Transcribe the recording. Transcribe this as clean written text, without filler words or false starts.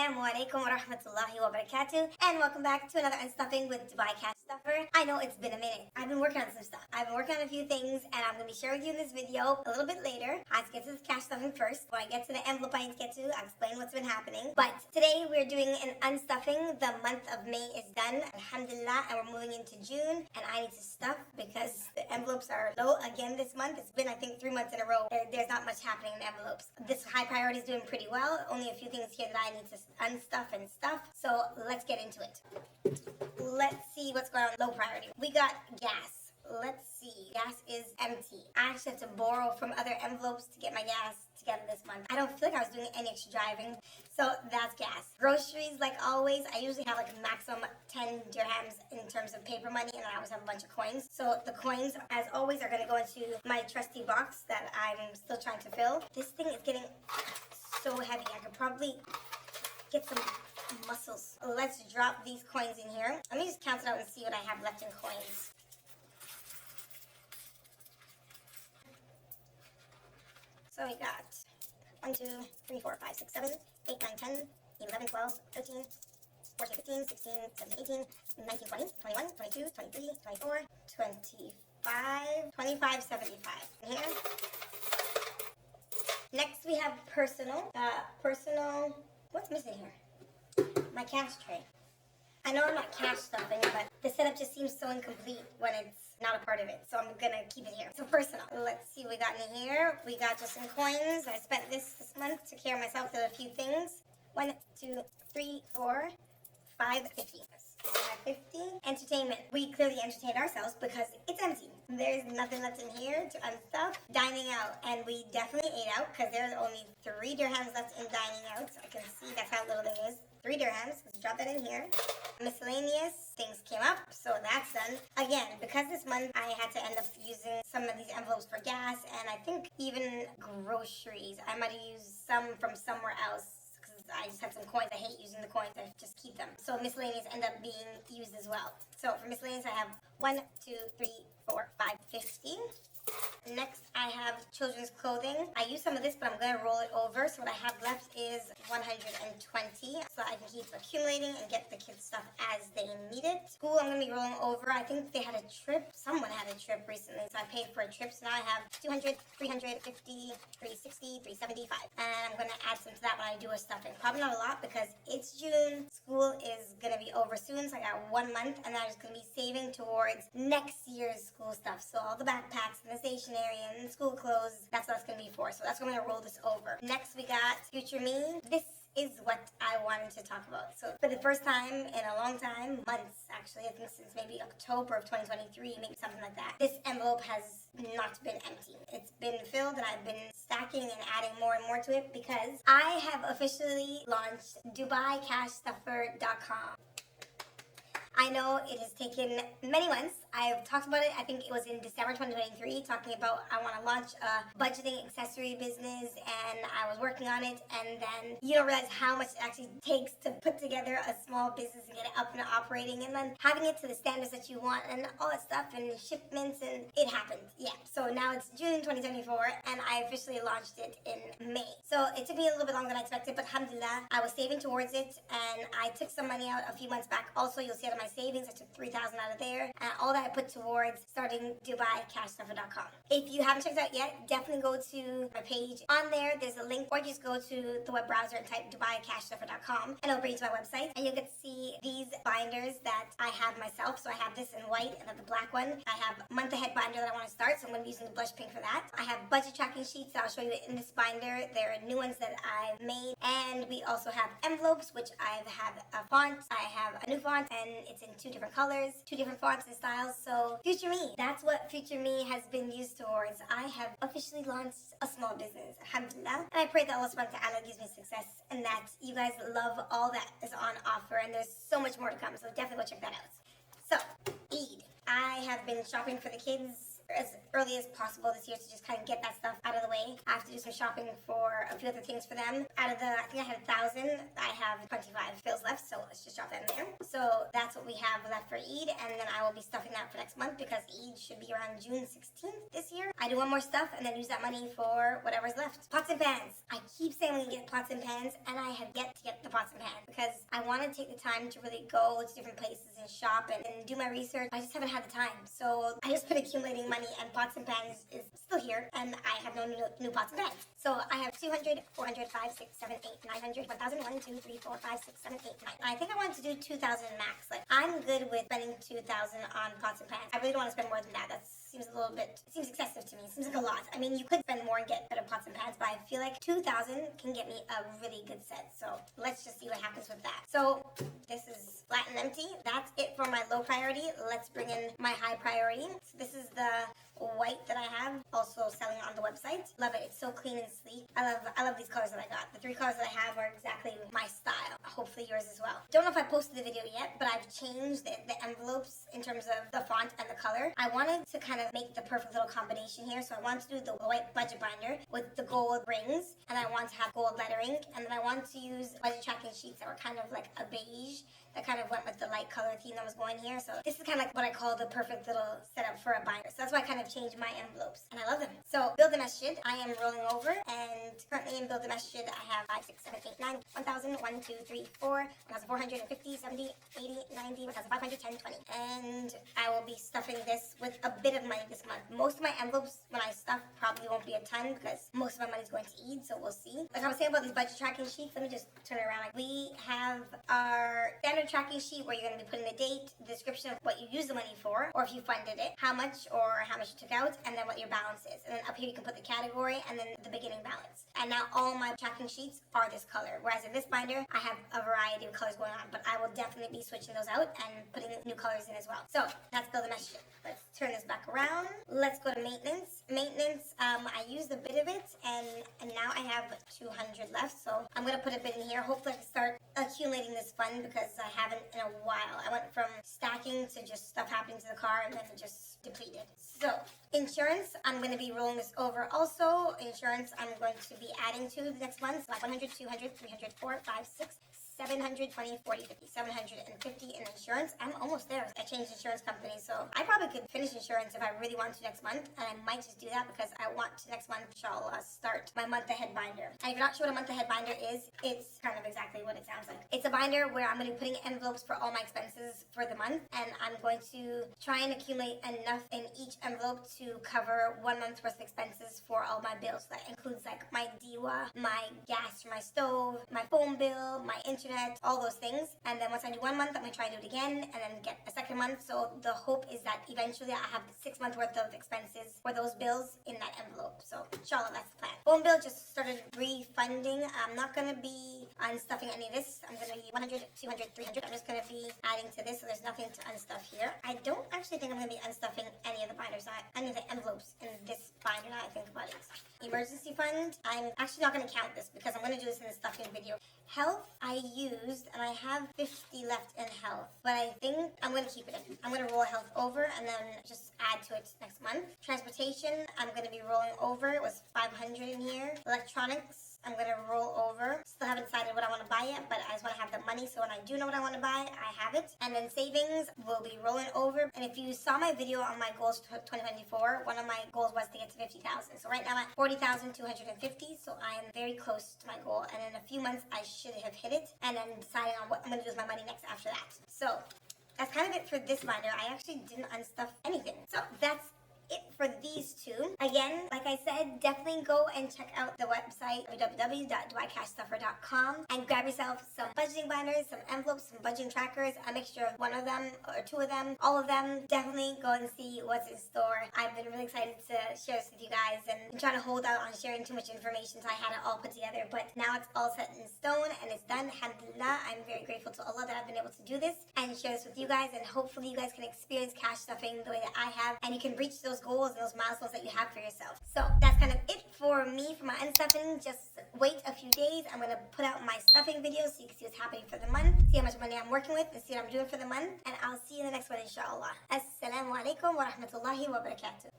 Assalamu alaikum wa rahmatullahi wa barakatuh, and welcome back to another Unstuffing with Dubai Cash Stuffer. I know it's been a minute. I've been working on some stuff. I've been working on a few things, and I'm going to be sharing with you in this video a little bit later. I have to get to this cash stuffing first. When I get to the envelope I need to get to, I'll explain what's been happening. But today we're doing an unstuffing. The month of May is done, alhamdulillah, and we're moving into June, and I need to stuff because the envelopes are low again this month. It's been, I think, 3 months in a row. There's not much happening in envelopes. This high priority is doing pretty well. Only a few things here that I need to unstuff and stuff. So let's get into it. Let's see what's going on low priority. We got gas. Let's see. Gas is empty. I actually have to borrow from other envelopes to get my gas together this month. I don't feel like I was doing any extra driving, so that's gas. Groceries, like always, I usually have like a maximum 10 dirhams in terms of paper money, and I always have a bunch of coins. So the coins, as always, are going to go into my trusty box that I'm still trying to fill. This thing is getting so heavy. I could probably get some muscles. Let's drop these coins in here. Let me just count it out and see what I have left in coins. So we got 1, 2, 3, 4, 5, 6, 7, 8, 9, 10, 11, 12, 13, 14, 15, 16, 17, 18, 19, 20, 21, 22, 23, 24, 25, 25, 75. In here. Next we have personal. What's missing here? My cash tray. I know I'm not cash stuffing, but the setup just seems so incomplete when it's not a part of it. So I'm gonna keep it here. So personal. Let's see what we got in here. We got just some coins. I spent this month to care myself with a few things. 1, 2, 3, 4, 5, 50. 550. Entertainment. We clearly entertained ourselves because it's empty. There's nothing left in here to unstuff. Dining out. And we definitely ate out because there's only 3 dirhams left in dining out. So I can see that's how little it is. 3 dirhams. Let's drop that in here. Miscellaneous things came up, so that's done. Again, because this month I had to end up using some of these envelopes for gas, and I think even groceries. I might have used some from somewhere else. I just had some coins. I hate using the coins. I just keep them. So miscellaneous end up being used as well. So for miscellaneous, I have 1, 2, 3, 4, 5, 50. Next, I have children's clothing. I use some of this, but I'm going to roll it over. So what I have left is 120. So I can keep accumulating and get the kids' stuff as they need it. School, I'm going to be rolling over. I think they had a trip. Someone had a trip recently, so I paid for a trip. So now I have 200, 350, 360, 375. And I'm going to add some to that when I do a stuffing. Probably not a lot because it's June. School is going to be over soon, so I got 1 month. And then I'm just going to be saving towards next year's school stuff. So all the backpacks and the stationery and school clothes, that's what that's going to be for. So that's when I'm going to roll this over. Next, we got Future Me. This is what I wanted to talk about. So for the first time in a long time, months actually, I think since maybe October of 2023, maybe something like that, this envelope has not been empty. It's been filled, and I've been stacking and adding more and more to it because I have officially launched DubaiCashStuffer.com. I know it has taken many months. I've talked about it, I think it was in December 2023, talking about I want to launch a budgeting accessory business, and I was working on it, and then you don't realize how much it actually takes to put together a small business and get it up and operating, and then having it to the standards that you want, and all that stuff, and shipments, and it happened. Yeah, so now it's June 2024, and I officially launched it in May. So it took me a little bit longer than I expected, but alhamdulillah, I was saving towards it, and I took some money out a few months back. Also, you'll see it in my savings. I took 3,000 out of there, and all that I put towards starting DubaiCashStuffer.com. If you haven't checked it out yet, definitely go to my page. On there, there's a link, or just go to the web browser and type DubaiCashStuffer.com, and it'll bring you to my website, and you'll get to see these binders that I have myself. So I have this in white, and then the black one. I have month ahead binder that I want to start, so I'm going to be using the blush pink for that. I have budget tracking sheets that I'll show you in this binder. There are new ones that I've made, and we also have envelopes, which I have a font. I have a new font, and it's in 2 different colors, 2 different fonts and styles. So Future Me, that's what Future Me has been used towards. I have officially launched a small business, alhamdulillah, and I pray that Allah subhanahu wa ta'ala gives me success and that you guys love all that is on offer, and there's so much more to come, so definitely go check that out. So Eid, I have been shopping for the kids as early as possible this year to just kind of get that stuff out of the way. I have to do some shopping for a few other things for them. Out of the, I think I had 1,000, I have 25 bills left, so let's just drop that in there. So that's what we have left for Eid, and then I will be stuffing that for next month because Eid should be around June 16th this year. I do one more stuff and then use that money for whatever's left. Pots and pans. I keep saying we can get pots and pans, and I have yet to get the pots and pans because I want to take the time to really go to different places and shop and do my research. I just haven't had the time. So I just been accumulating money, and pots and pans is still here, and I have no new pots and pans. So I have 200, 400, 5, 6, 7, 8, 900, 1,000, 1, 2, 3, 4, 5, 6, 7, 8, 9. I think I wanted to do 2,000 max. Like, I'm good with spending 2,000 on pots and pans. I really don't want to spend more than that. That seems a little bit, it seems excessive to me. It seems like a lot. I mean, you could spend more and get better pots and pans, but I feel like 2,000 can get me a really good set. So let's just see what happens with that. So this is flat and empty. That's it for my low priority. Let's bring in my high priority. So this is the white that I have, also selling on the website. Love it. It's so clean and sleek. I love these colors that I got. The 3 colors that I have are exactly my style. Hopefully yours as well. Don't know if I posted the video yet, but I've changed the envelopes in terms of the font and the color. I wanted to kind of make the perfect little combination here, so I want to do the white budget binder with the gold rings, and I want to have gold lettering, and then I want to use budget tracking sheets that were kind of like a beige that kind of went with the light color theme that was going here. So this is kind of like what I call the perfect little setup for a binder. So that's why I kind of changed my envelopes, and I love them. So build a masjid, I am rolling over, and currently in build a masjid I have 5, 6, 7, 8, 9, 1,000, 1, 2, 3, 4, 1,450, 70, 80, 90, 1,500, 10, 20. And I will be stuffing this with a bit of money this month. Most of my envelopes when I stuff probably won't be a ton because most of my money is going to Eid, so we'll see. Like I was saying about these budget tracking sheets, let me just turn it around. Like, we have our standard tracking sheet where you're going to be putting the date, the description of what you use the money for, or if you funded it, how much you took out, and then what your balance is. And then up here you can put the category and then the beginning balance. And now all my tracking sheets are this color, whereas in this binder I have a variety of colors going on, but I will definitely be switching those out and putting new colors in as well. So that's build a masjid. Let's turn this back around. Let's go to maintenance. Maintenance, I used a bit of it, and now I have 200 left, so I'm going to put a bit in here. Hopefully I can start accumulating this fund because I haven't in a while. I went from stacking to just stuff happening to the car, and then it just depleted. So insurance, I'm going to be rolling this over also. Insurance, I'm going to be adding to the next month. So like 100, 200, 300, 4, 5, 6, 720, 40, 50, 750 in insurance. I'm almost there. I changed insurance companies, so I probably could finish insurance if I really want to next month, and I might just do that because I want to next month, inshallah, start my month ahead binder. And if you're not sure what a month ahead binder is, it's kind of exactly what it sounds like. It's a binder where I'm going to be putting envelopes for all my expenses for the month, and I'm going to try and accumulate enough in each envelope to cover 1 month's worth of expenses for all my bills. That includes like my diwa, my gas for my stove, my phone bill, my internet, all those things. And then once I do 1 month, I'm going to try and do it again and then get a second month. So the hope is that eventually I have 6 months worth of expenses for those bills in that envelope. So inshallah, that's the plan. Phone bill just started refunding. I'm not going to be unstuffing any of this. I'm going to be 100, 200, 300. I'm just going to be adding to this, so there's nothing to unstuff here. I don't actually think I'm going to be unstuffing any of the binders, any of the envelopes in this binder now I think about it. Emergency fund, I'm actually not going to count this because I'm going to do this in the stuffing video. Health, I used, and I have 50 left in health, but I think I'm going to keep it in. I'm going to roll health over and then just add to it next month. Transportation, I'm going to be rolling over. It was 500 in here. Electronics, I'm going to roll over. Still haven't decided what I want to buy yet, but I just want to have the money so when I do know what I want to buy, I have it. And then savings will be rolling over. And if you saw my video on my goals 2024, one of my goals was to get to 50,000. So right now I'm at 40,250, so I am very close to my goal. And in a few months, I should have hit it and then deciding on what I'm going to do with my money next after that. So that's kind of it for this binder. I actually didn't unstuff anything. So that's it for these two. Again, like I said, definitely go and check out the website www.doicashstuffer.com and grab yourself some budgeting binders, some envelopes, some budgeting trackers, a mixture of one of them or two of them, all of them. Definitely go and see what's in store. I've been really excited to share this with you guys, and I'm trying to hold out on sharing too much information, so I had it all put together, but now it's all set in stone and it's done. Alhamdulillah, I'm very grateful to Allah that I've been able to do this and share this with you guys, and hopefully you guys can experience cash stuffing the way that I have, and you can reach those goals and those milestones that you have for yourself. So that's kind of it for me for my unstuffing. Just wait a few days. I'm going to put out my stuffing video so you can see what's happening for the month, see how much money I'm working with, and see what I'm doing for the month. And I'll see you in the next one, inshallah. Assalamu alaikum wa rahmatullahi wa barakatuh.